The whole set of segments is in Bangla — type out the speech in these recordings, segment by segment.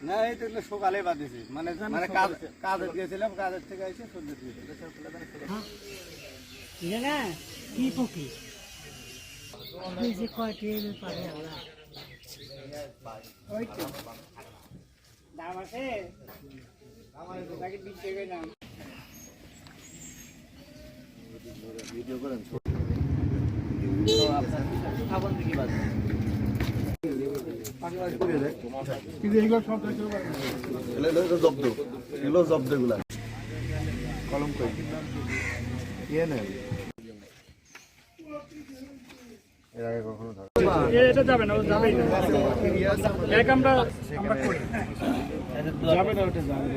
না এই তো সকালে বাঁধেছি মানে মানে কাজে গিয়েছিলাম, কাজের থেকে এসে সন্ধ্যে দিয়ে না কি পক্ষী যে কয়টি পারে ওই তো দাম আছে আমার তাকে দিতে গেলে দাম ভিডিও করেন খাবার দিকে বাদ কলম কই ইয়ে নেই এর আগে কখনো এটা যাবে না, যাবেই না এক আমরা করি যাবে না, ওটা যাবে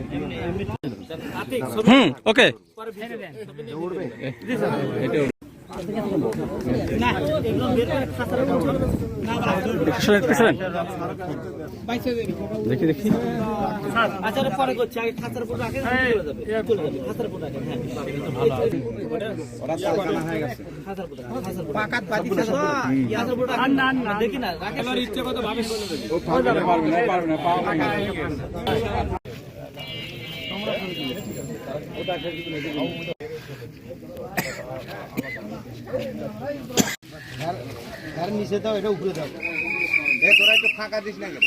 ওকে পরে ফেলে দেন উড়বে না এগুলো বের করে খাতার উপর না দেখি দেখি আচ্ছা পরে করছি আগে খাতার উপর রাখেন চলে যাবে খাতার উপর রাখেন হ্যাঁ ওরা চালকানা হয়ে গেছে খাতার উপর পাকাত বাদি খাতার উপর রাখেন না দেখি না রাখেন আমার ইচ্ছে কত ভাবে পারবে না পাওয়া নিচে দাও, এটা উপরে দাও, তোরা একটু ফাঁকা দিস না কেন?